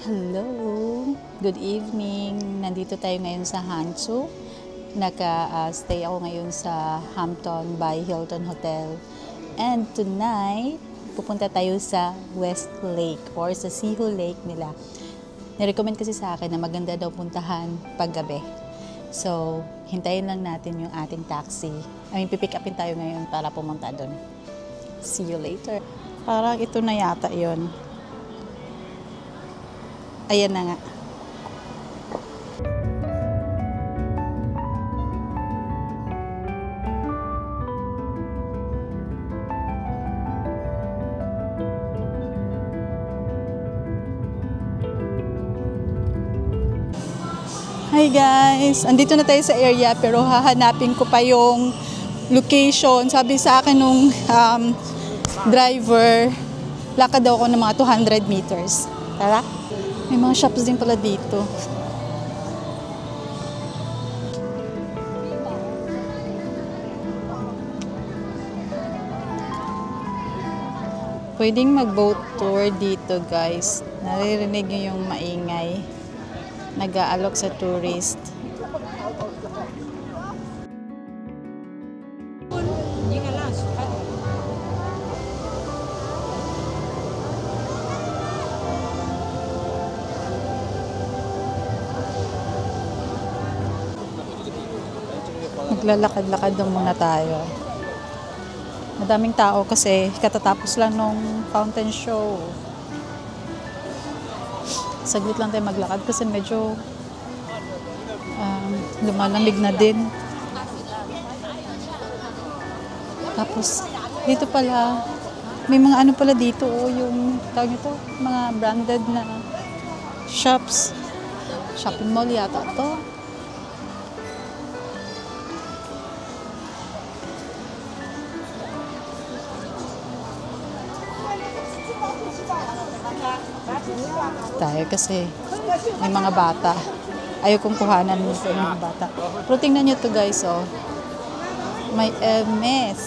Hello! Good evening! Nandito tayo ngayon sa Hangzhou. Naka-stay ako ngayon sa Hampton by Hilton Hotel. And tonight, pupunta tayo sa West Lake or sa Sihu Lake nila. Nirecommend kasi sa akin na maganda daw puntahan paggabi. So, hintayin lang natin yung ating taxi. Pipick upin tayo ngayon para pumunta doon. See you later. Parang ito na yata yon. Ayan na nga. Hi guys! Andito na tayo sa area pero hahanapin ko pa yung location. Sabi sa akin nung driver, lakad daw ako ng mga 200 meters. Tara? May mga shops din pala dito. Pwedeng mag-boat tour dito guys. Naririnig nyo yung maingay. Nag-aalok sa tourist. Maglalakad-lakad na muna tayo. Madaming tao kasi katatapos lang nung fountain show. Saglit lang tayo maglakad kasi medyo lumalamig na din. Tapos dito pala may mga ano pala dito yung tawag nito, mga branded na shops. Shopping mall yata to. Tayo kasi may mga bata. Ayaw kong kuhanan nito ng mga bata. Pero tingnan nyo to guys, oh. May Hermes.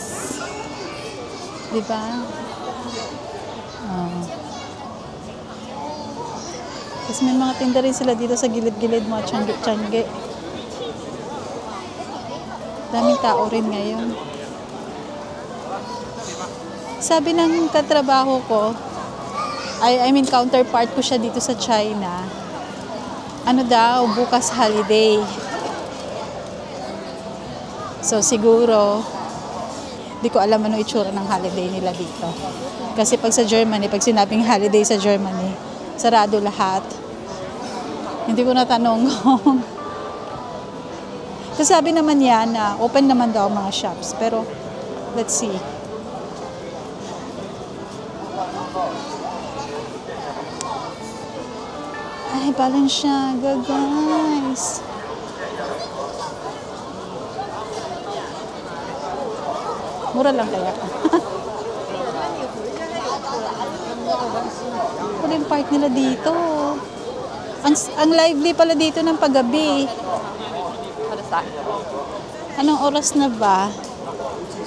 Diba? Oh. Kasi may mga tinda rin sila dito sa gilid-gilid, mga tiyangge-tiyangge. Daming tao rin ngayon. Sabi ng katrabaho ko, counterpart ko siya dito sa China. Ano daw, bukas holiday. So siguro, di ko alam ano itsura ng holiday nila dito. Kasi pag sa Germany, pag sinabing holiday sa Germany, sarado lahat. Hindi ko natanong kung... Kasi sabi naman yan na open naman daw mga shops. Pero, let's see. Ay, Balenciaga, guys. Mura lang kaya. Ano yung park nila dito? Ang lively pala dito ng paggabi. Anong oras na ba?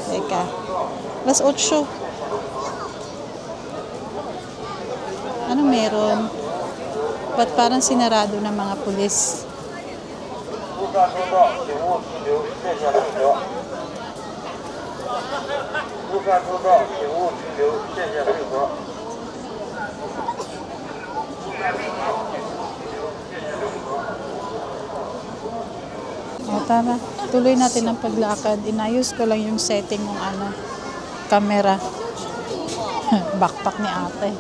Teka. Alas 8. Anong meron? Ba't parang sinarado ng mga pulis? O tara, tuloy natin ang paglakad. Inayos ko lang yung setting ng camera. Backpack ni ate.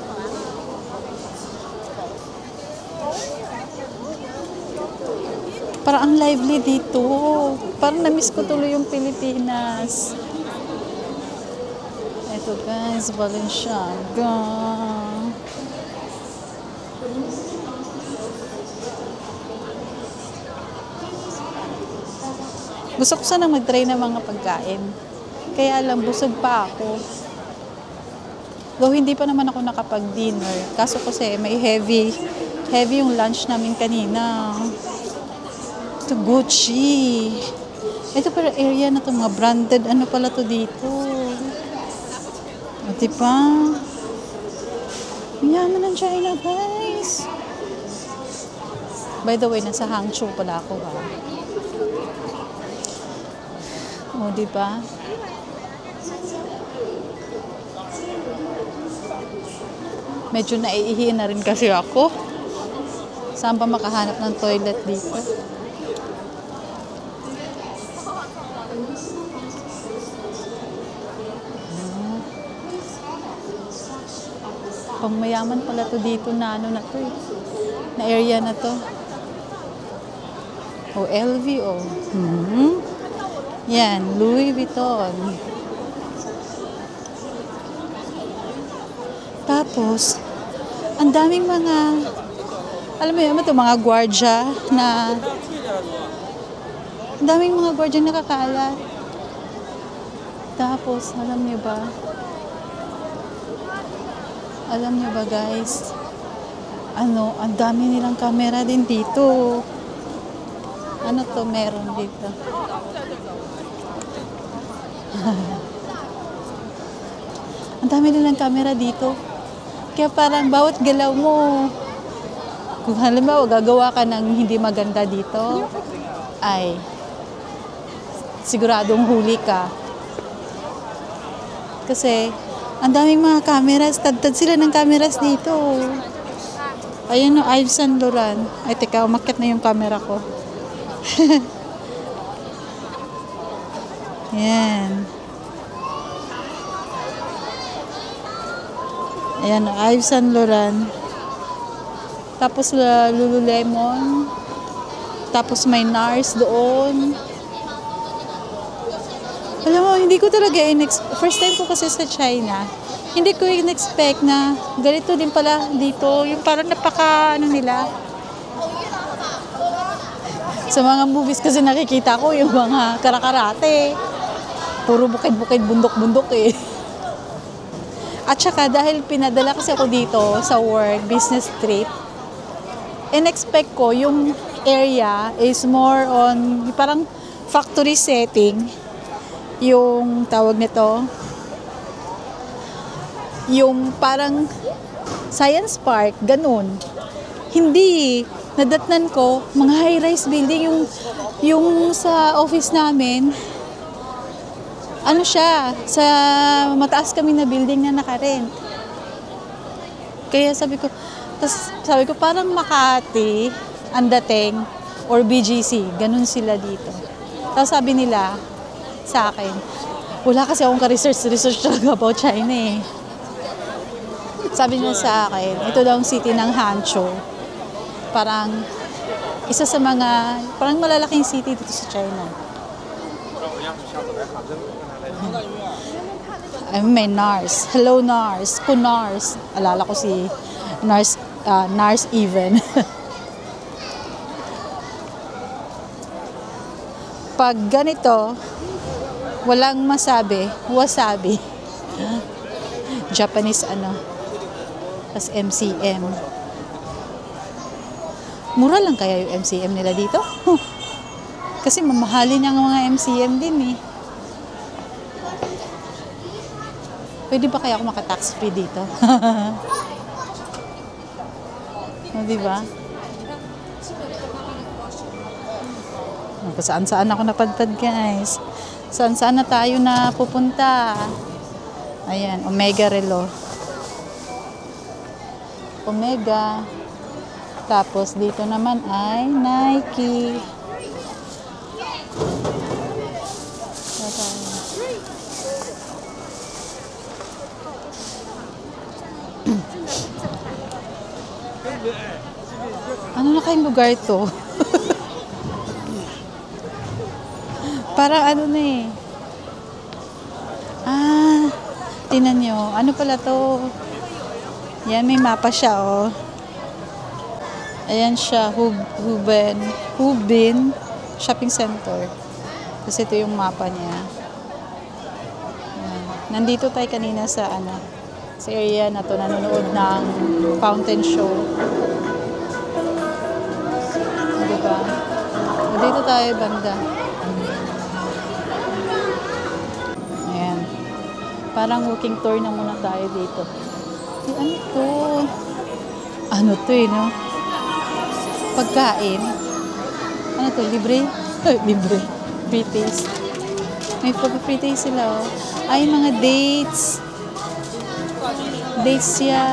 Parang ang lively dito. Parang na-miss ko tuloy yung Pilipinas. Ito guys, Balenciaga. Gusto ko sanang mag-try ng mga pagkain. Kaya lang, busog pa ako. Though hindi pa naman ako nakapag-dinner. Kaso kasi may heavy yung lunch namin kanina. Ito Gucci. Ito pala area na to, mga branded. Ano pala to dito? O diba? Yaman ng China, guys. By the way, nasa Hangzhou pala ako ha. O, diba? Medyo naiihi na rin kasi ako. Saan pa makahanap ng toilet dito? Pangmayaman pala to dito na ano na to eh. Na area na to. O, LV o. Yan, Louis Vuitton. Tapos, ang daming mga, alam mo yun, ito mga gwardya na, ang daming mga gwardya nakakalat. Tapos, alam niyo ba guys, ang dami nilang camera din dito. Ano to meron dito? Ang dami nilang camera dito. Kaya parang bawat galaw mo, kung halimbawa gagawa ka ng hindi maganda dito, ay siguradong huli ka. Kasi ang daming mga cameras, tad sila ng cameras dito. Ayan o, Yves Saint Laurent. Ay, teka, umakyat na yung camera ko. Yan. Ayan, Yves Saint Laurent. Tapos Lululemon. Tapos may NARS doon. Alam mo, hindi ko talaga first time ko kasi sa China. Hindi ko in-expect na ganito din pala dito. Yung parang nila. Sa mga movies kasi nakikita ko yung mga karakarate. Puro bukid-bukid, bundok-bundok eh. At saka dahil pinadala kasi ako dito sa work, business trip, in-expect ko yung area is more on parang factory setting. Yung tawag nito, yung parang science park, ganun. Hindi, nadatnan ko, mga high-rise building, yung sa office namin, ano siya, sa mataas kami na building na naka-rent. Kaya sabi ko parang Makati, ang dating, or BGC, ganun sila dito. Tapos sabi nila sa akin, wala kasi akong ka-research talaga about China eh. Sabi niya sa akin, ito daw ang city ng Hangzhou. Parang isa sa mga, parang malalaking city dito sa China. May NARS. Hello NARS. NARS. Alala ko si NARS even. Pag ganito, walang masabi, wasabi. Japanese tas MCM. Mura lang kaya yung MCM nila dito? Kasi mamahalin ang mga MCM din eh. Pwede ba kaya ako maka-tax free dito? O, diba? Saan-saan ako napadpad guys. Saan-saan na tayo na pupunta. Ayan, Omega Relo. Omega. Tapos dito naman ay Nike. Ano na kayong lugar to? Parang ano na eh. Tingnan nyo. Ano pala to? Yan, may mapa siya oh. Ayan siya, Hubin Shopping Center. Kasi ito yung mapa niya. Ayan. Nandito tayo kanina sa sa area na to, nanonood ng fountain show. Diba? Dito tayo banda. Ayan. Parang walking tour na muna tayo dito. Ano to? Ano to no? pagkain. Ano to? Libre? Libre. Free taste. May free taste sila, oh. Ay, mga dates. Dates siya.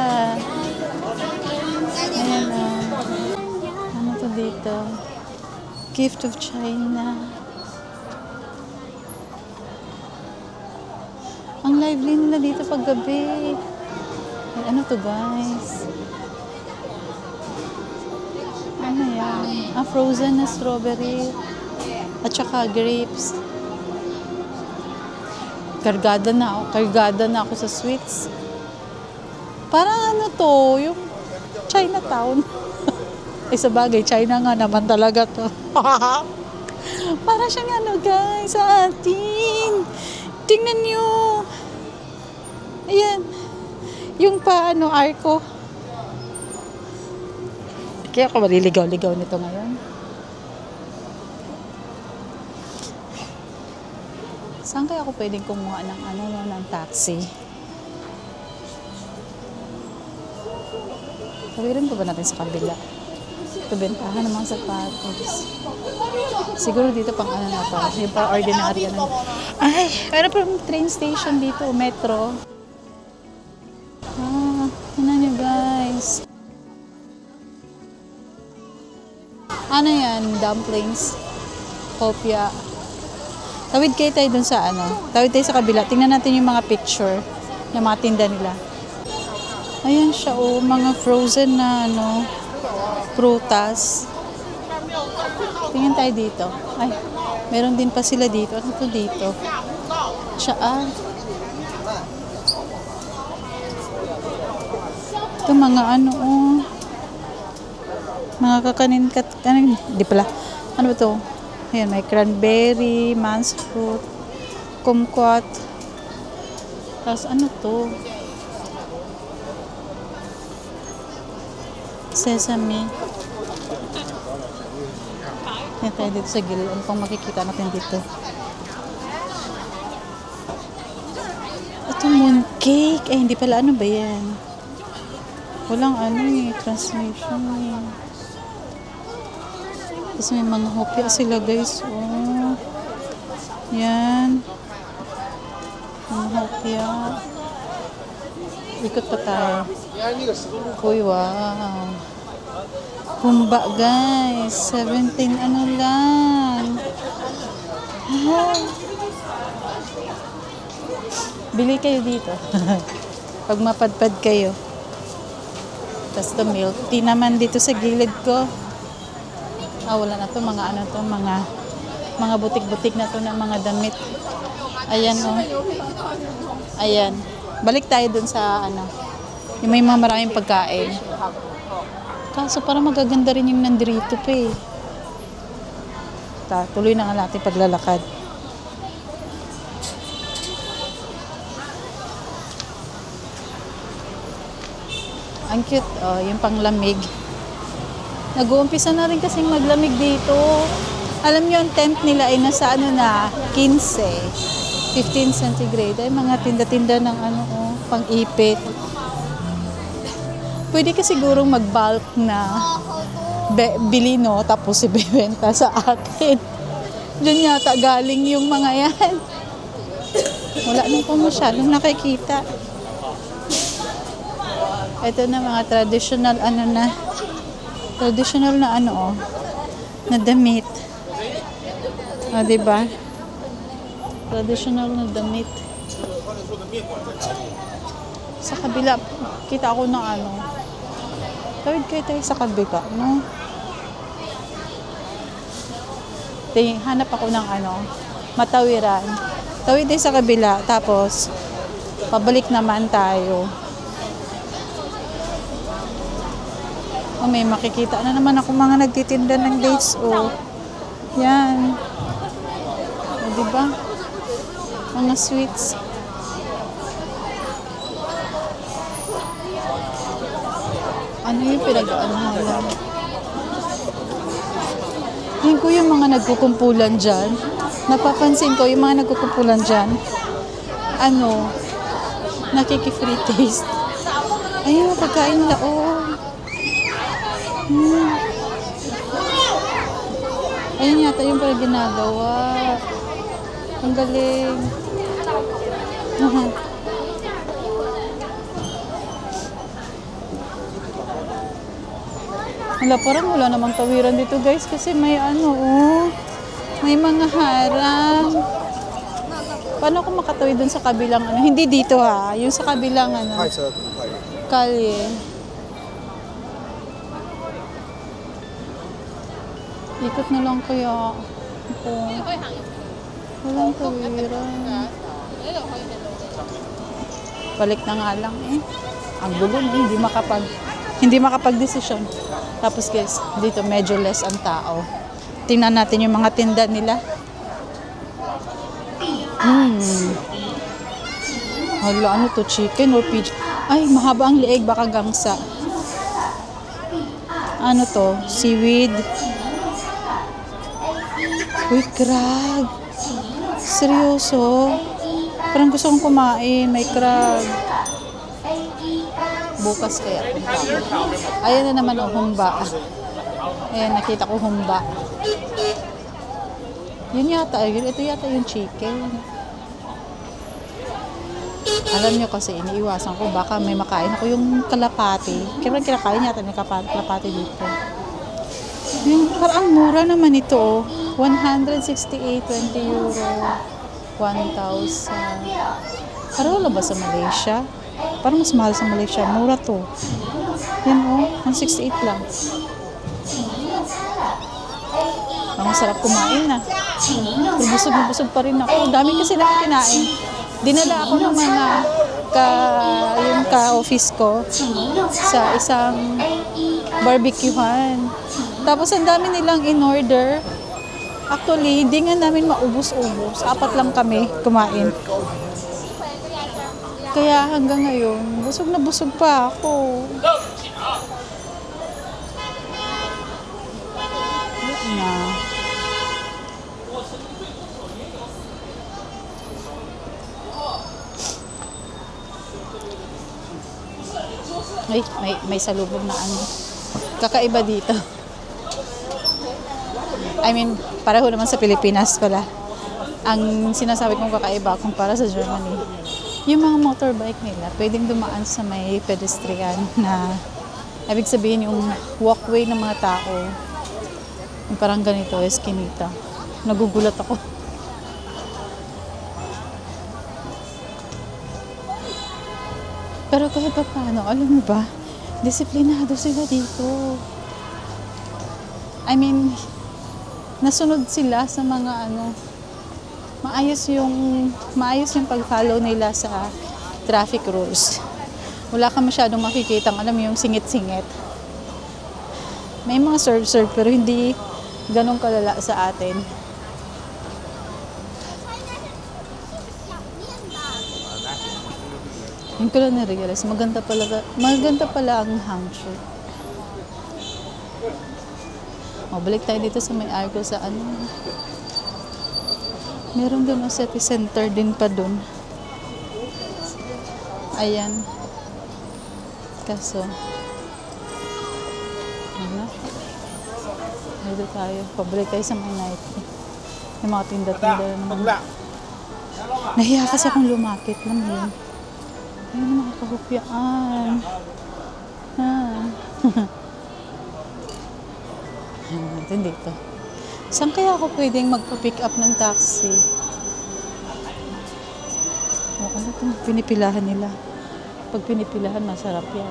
Ayan, oh. Ano to dito? Gift of China. Ang lively nila dito pag gabi. Ay, ano to, guys? Ano yan? Frozen na strawberry. At saka grapes. Kargada na ako sa sweets. Parang ano to, yung Chinatown. Ay, sa bagay, China nga naman talaga to. Parang siyang ano, guys, sa atin. Tingnan nyo. Ayan. Yung arko. Kaya ako maliligaw-ligaw nito ngayon. Saan kaya ako pwedeng kumuha ng ng taxi? Tawirin pa ba natin sa kabila? Ito, bentahan ng mga sapatos. Siguro dito pang na to. Yung pang ordinary Ay, meron pa train station dito, metro. Tignan nyo, guys. Ano yan? Dumplings. Kopya. Tawid kayo tayo dun sa Tawid tayo sa kabila. Tingnan natin yung mga picture ng mga tinda nila. Ayan siya, oh. Mga frozen na, prutas. Tingnan tayo dito. Ay, meron din pa sila dito. Ano to dito? Siya, Ito mga mga kakanin, di pala. Ano ba to? Ayan, may cranberry, man's fruit, kumquat. Tapos ano to? Sesame. Ayan tayo dito sa gilid. Ano pang makikita natin dito? Ito, mooncake. Ay, hindi pala. Ano ba yan? Walang translation Tapos may mga hopya sila, guys. Oh. Yan. Mga hopya. Ikot pa tayo. Uy, wow. Humba, guys. 17 lang. Bili kayo dito. Pag mapadpad kayo. Tapos the milk tea naman dito sa gilid ko. Wala na to. Mga butik-butik na to ng mga damit. Ayan, oh. Ayan. Balik tayo dun sa yung may mga maraming pagkain. Kaso parang magaganda rin yung nandirito pa eh. Tuloy na nga natin paglalakad. Ang cute, yung panglamig. Nag-uumpisa na rin kasing maglamig dito. Alam nyo, ang tent nila ay nasa 15 centigrade. Ay, mga tinda-tinda ng pang-ipit. Pwede ka sigurong mag-bulk na bili, tapos ibebenta sa akin. Diyan yata galing yung mga yan. Wala nang po masyadong nakikita. Ito na mga traditional traditional na na damit. Diba? Traditional na damit. Sa kabila, kita ako ng tawid kayo tayo sa kabila, no? Hanap ako ng matawiran. Tawid tayo sa kabila, tapos pabalik naman tayo. May makikita na naman ako mga nagtitinda ng dates, Yan. Diba? Mga sweets. Ano yung pinag-aanahan? Tingin ko yung mga nagkukumpulan dyan. Napapansin ko yung mga nagkukumpulan dyan. Nakiki-free taste. Ayun, pagkain nila, Ayun yata yung pala ginagawa. Ang galing. Wala, parang wala namang tawiran dito guys kasi may ano, oh, may mga harang. Paano ako makatawid dun sa kabilang ano? Hindi dito ha, yung sa kabilang ano, kalye. Ikot na lang kaya ako. Walang tawiran. Balik na nga lang eh. Ang gulo na, hindi makapag-desisyon. Tapos guys, dito medyo less ang tao. Tingnan natin yung mga tinda nila. Hala, ano to? Chicken or pig? Ay, mahaba ang leeg, baka gangsa. Ano to? Seaweed. Uy, crab. Seryoso? Parang gusto kong kumain. May crab. Bukas kaya punta ako. Ayan na naman ang humba. Ayan, nakita ko humba. Yun yata. Ito yata yung chicken. Alam nyo kasi, iniiwasan ko. Baka may makain ako yung kalapati. Kaya kinakain yata yung kalapati dito. Yung parang mura naman ito. Oh. 168, 20 euro. 1,000. Parang wala ba sa Malaysia? Parang mas mahal sa Malaysia. Mura to. Yan o. 168 lang. Ang masarap kumain na. Busog na busog pa rin ako. Dami kasi na kinain. Dinala ako ng mga yung ka-office ko sa isang barbecuehan. Tapos ang dami nilang in-order. Actually, hindi nga namin maubos-ubos. 4 lang kami kumain. Kaya hanggang ngayon, busog na busog pa ako. Na. Ay, may salubog na ano. Kakaiba dito. I mean, pareho naman sa Pilipinas pala. Ang sinasabi kong kakaiba kumpara sa Germany, yung mga motorbike nila, pwedeng dumaan sa may pedestrian na, ibig sabihin yung walkway ng mga tao. Yung parang ganito, eskinita. Nagugulat ako. Pero kahit pa paano, alam mo ba, disiplinado sila dito. I mean, nasunod sila sa mga ano, maayos yung pag-follow nila sa traffic rules. Wala ka masyadong makikita, alam mo yung singit-singit. May mga serve-serve pero hindi ganong kalala sa atin. Yung ko lang na-realize, maganda pala ang Hangzhou. O, balik tayo dito sa may arko sa ano. Meron doon ang city center din pa doon. Ayan. Kaso, ano? Dito tayo. Pabalik tayo sa may night. Yung mga tinda-tinda naman. Nahiya kasi akong lumapit lang yun. Ayun, mga kahupyaan. Ayan natin dito. Saan kaya ako pwedeng magpa-pick up ng taxi? O, ano itong pinipilahan nila? Pag pinipilahan, masarap yan.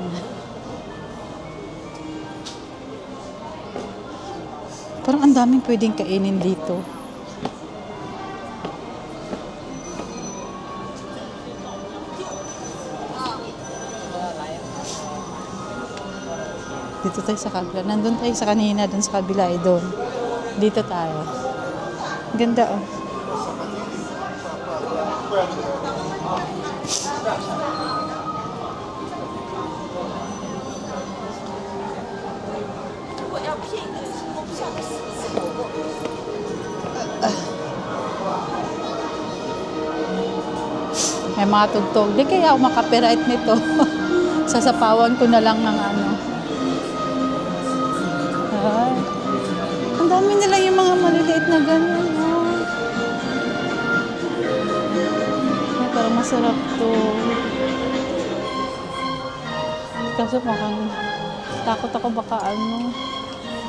Parang ang daming pwedeng kainin dito. Dito tayo sa kabila. Nandun tayo sa kanina, dun sa kabila ay doon. Dito tayo. Ganda oh. May mga tugtog. Di kaya ako makapiright nito. Sasapawan ko na lang ng ano. Ay. Ang dami nila yung mga maliliit maliliit na ganyan. Oh. Ay, parang masarap to. Kaso parang takot ako baka ano.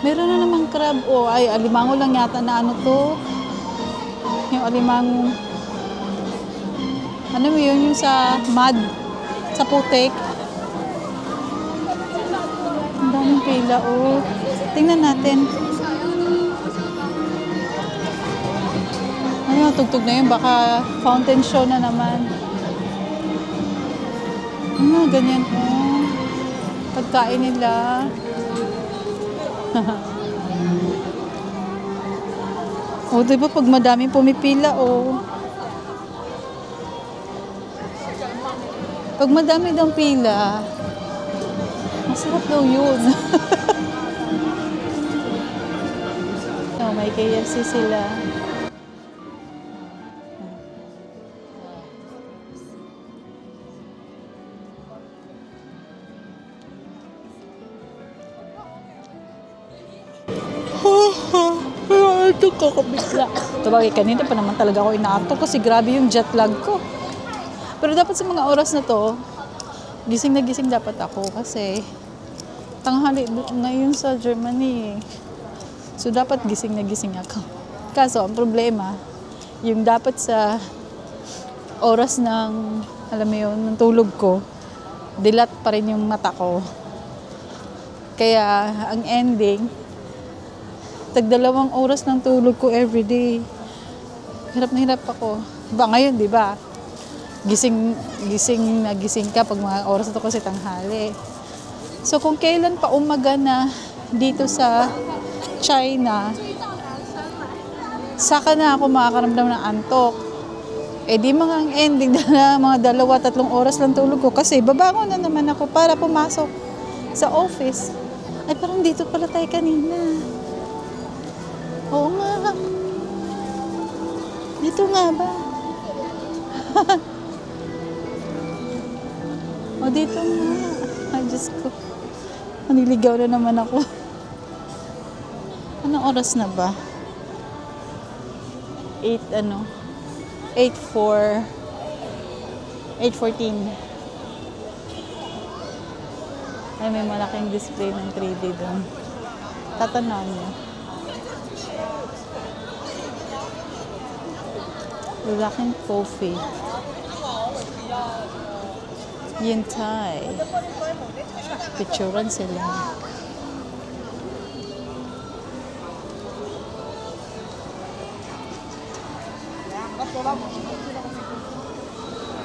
Meron na namang crab. Oh, ay, alimango lang yata na ano to. Yung alimango. Ano mo yun? Yung sa mud. Sa putik. Ang daming pila. Oh. Tingnan natin. Ano, tugtog na yun. Baka fountain show na naman. Ano, ganyan. Oh. Pagkain nila. O, diba pag madami pumipila, o. Pag madami daw pila, masarap daw yun. Oh, may KFC sila. Ito kakabigla. Sabagay, kanina pa naman talaga ako inaatok kasi grabe yung jet lag ko. Pero dapat sa mga oras na to, gising na gising dapat ako kasi tanghali ngayon sa Germany. So dapat gising na gising ako. Kaso ang problema, yung dapat sa oras ng, alam mo yun, ng tulog ko, dilat pa rin yung mata ko. Kaya ang ending, tag-2 oras ng tulog ko everyday. Hirap na hirap ako. Ba ngayon, di ba? Gising ka pag mga oras na to kasi tanghali. So kung kailan pa umaga na dito sa China, saka na ako makakaramdam ng antok. Eh di mga ending na mga 2-3 oras lang tulog ko kasi babangon na naman ako para pumasok sa office. Ay parang dito pala tayo kanina. Oo nga. Dito nga ba? O dito nga. Ay, Diyos ko. Maniligaw na naman ako. Anong oras na ba? 8:14. Ay, may malaking display ng 3D doon. Tatanaw niyo. Lalaking coffee. Yin Thai. Picturean sila.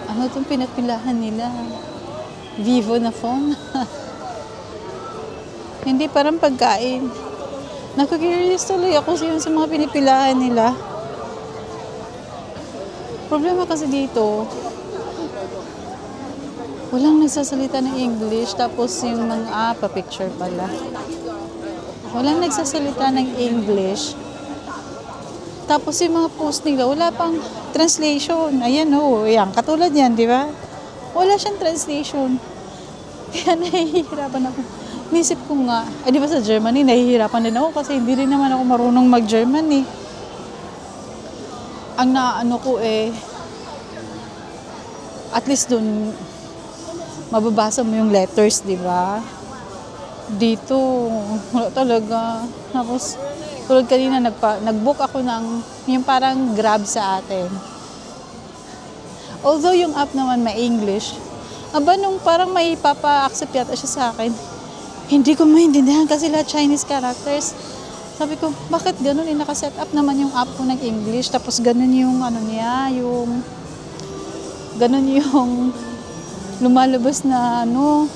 Ano itong pinapilahan nila? Vivo na phone? Hindi, parang pagkain. Nakakurious tuloy ako sa mga pinipilahan nila. Problema kasi dito, walang nagsasalita ng English, tapos yung mga, pa-picture pala. Walang nagsasalita ng English, tapos yung mga post nila, wala pang translation. Ayan o, yan, katulad yan, di ba? Wala siyang translation. Kaya nahihirapan ako. Nisip ko nga, di ba sa Germany, nahihirapan din ako kasi hindi rin naman ako marunong mag-German eh. Ang naano ko at least dun, mababasa mo yung letters, di ba? Dito, wala talaga. Tapos, tulad kanina, nag-book ako ng, yung parang Grab sa atin. Although yung app naman may English, nung parang may papa-accept yata siya sa akin, hindi ko maintindihan kasi lahat Chinese characters. Sabi ko, bakit ganun? Nakaset up naman yung app ko ng English, tapos ganun yung ano niya, ganun yung lumalabas na ano.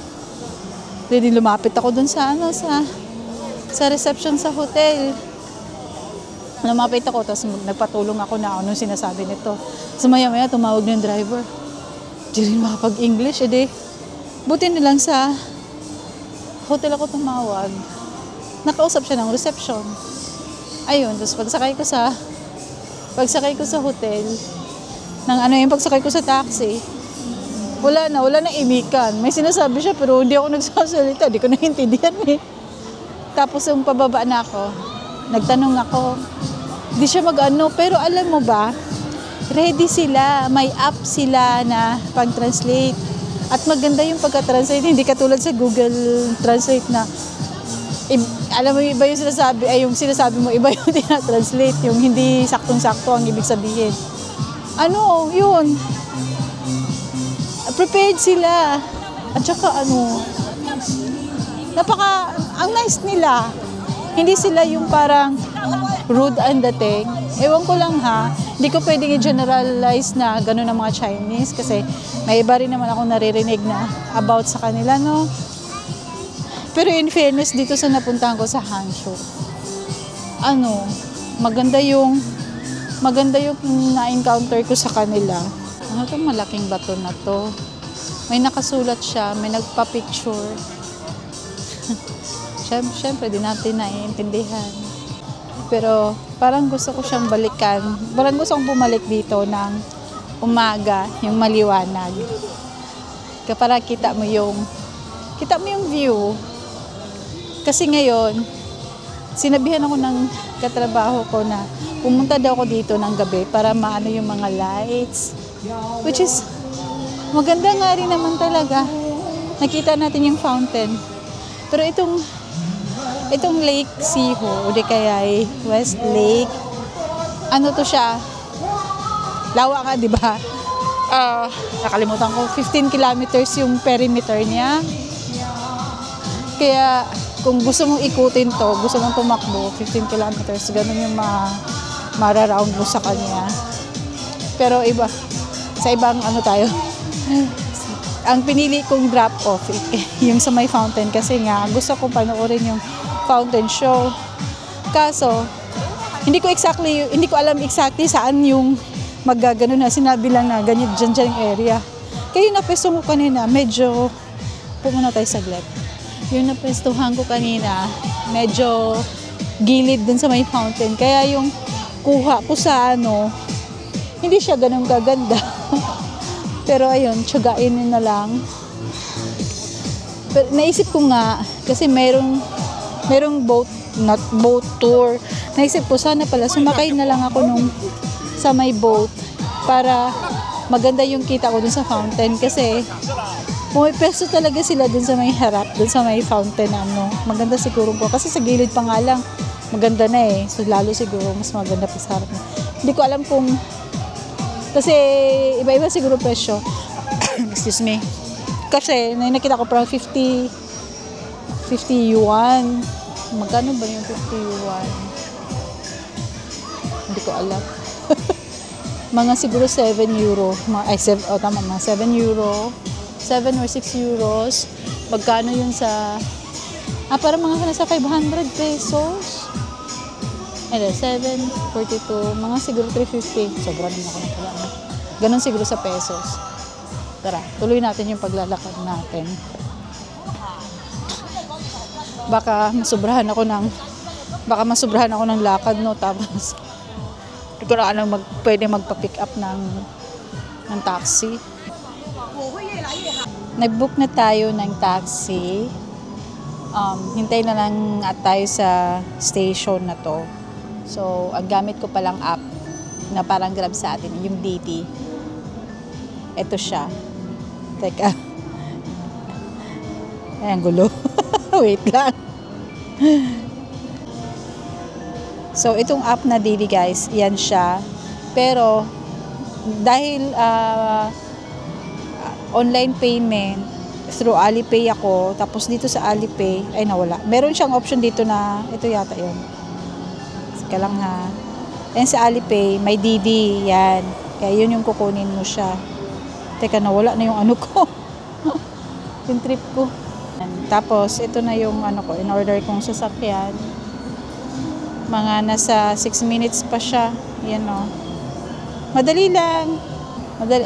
Pwede lumapit ako dun sa sa reception sa hotel. Lumapit ako, tapos nagpatulong ako na anong sinasabi nito. So maya-maya tumawag na yung driver. Di rin makapag-English, buti na lang sa hotel ako tumawag. Nakausap siya ng reception. Ayun, tapos pagsakay ko sa hotel, pagsakay ko sa taxi, wala na imikan. May sinasabi siya pero hindi ako nagsasalita, hindi ko naintindihan eh. Tapos yung pababa na ako, nagtanong ako, Di siya mag-ano, pero alam mo ba, ready sila, may app sila na pag-translate. At maganda yung pagka-translate, hindi katulad sa Google Translate na alam mo, iba yung sinasabi, ay yung sinasabi mo, iba yung tina-translate, yung hindi saktong-sakto ang ibig sabihin. Ano, yun. Prepared sila. At saka ang nice nila. Hindi sila yung parang rude ang dating. Ewan ko lang ha, hindi ko pwedeng i-generalize na gano'n ang mga Chinese kasi may iba rin naman ako naririnig na about sa kanila, no? Pero in fairness, dito sa napuntahan ko sa Hangzhou, maganda yung na-encounter ko sa kanila. Ano itong malaking bato na to? May nakasulat siya, may nagpa-picture. Siyempre, di natin naiintindihan. Pero parang gusto ko siyang balikan. Parang gusto kong bumalik dito ng umaga, yung maliwanag. Para kita mo yung view. Kasi ngayon, sinabihan ako ng katrabaho ko na pumunta daw ako dito ng gabi para maano yung mga lights. Which is, maganda nga rin naman talaga. Nakita natin yung fountain. Pero itong Lake Siho, o di kaya West Lake, ano to siya? Lawa ka, di ba? Nakalimutan ko, 15 kilometers yung perimeter niya. Kaya, kung gusto mong ikutin to, gusto mong tumakbo, 15 kilometers, ganun yung mara-round mo sa kanya. Pero sa ibang tayo, ang pinili kong drop-off, yung sa may fountain, kasi nga, gusto kong panoorin yung fountain show. Kaso, hindi ko alam exactly saan yung maggagano na. Sinabi lang na ganyan dyan yung area. Kaya yung napestuhan ko kanina, medyo, pumunta tayo saglit. Yung napestuhan ko kanina, medyo gilid dun sa may fountain. Kaya yung kuha ko sa hindi siya ganun kaganda. Pero ayun, tiyagain na lang. Pero naisip ko nga, kasi merong boat tour. Naisip ko, sana pala sumakay na lang ako sa may boat para maganda yung kita ko dun sa fountain. Kasi pumipesto talaga sila dun sa may harap, dun sa may fountain maganda siguro po. Kasi sa gilid pa nga lang, maganda na eh. So lalo siguro, mas maganda pa sa harap. Hindi ko alam kung, kasi iba-iba siguro presyo. Excuse me. Kasi nakita ko parang 50 yuan. Magkano ba yung 50 yuan? Hindi ko alam. Mga siguro 7 euro. Mga 7 euro. 7 or 6 euros. Magkano yun sa... parang mga nasa 500 pesos. 7.42. Mga siguro 350. Sobra naman ako na pala. Ganon siguro sa pesos. Tara, tuloy natin yung paglalakad natin. Baka masubrahan ako ng lakad, no? Tapos hindi ko na alam pwede magpa-pick up ng taxi. Nag-book na tayo ng taxi. Hintay na lang tayo sa station na to. So, ang gamit ko palang app na parang Grab sa atin, yung DT. Ito siya. Teka. Ayan, gulo. Wait lang. So, itong app na DT, guys, yan siya. Pero, dahil online payment, through Alipay ako, tapos dito sa Alipay, ay nawala. Meron siyang option dito na, ito yata yun. Sige lang ha. Yan sa Alipay, may DD, yan. Kaya yun yung kukunin mo siya. Teka, nawala na yung ko. Yung trip ko. Tapos, ito na yung in-order kong sasakyan. Mga nasa 6 minutes pa siya. Yan o. Madali lang.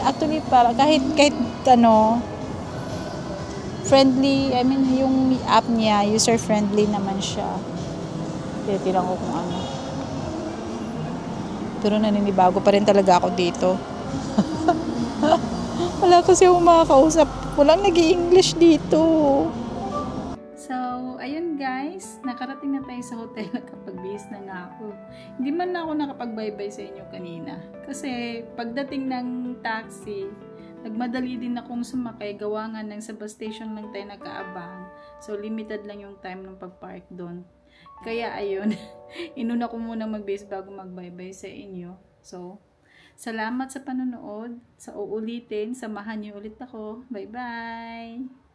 Actually, para kahit friendly, yung app niya, user-friendly naman siya. Tinitingnan ko kung ano. Pero naninibago pa rin talaga ako dito. Wala kasi akong makakausap. Walang nag-i-English dito. So, ayun guys, nakarating na tayo sa hotel. Nakapagbihis na nga ako. Hindi man na ako nakapagbaybay sa inyo kanina. Kasi pagdating ng taxi, nagmadali din akong sumakay. Gawa nga ng sa bus station lang tayo nakaabang. So limited lang yung time ng pagpark doon. Kaya ayun, inuna ko muna magbihis bago magbaybay sa inyo. So, salamat sa panonood. Sa uulitin, samahan niyo ulit ako. Bye-bye!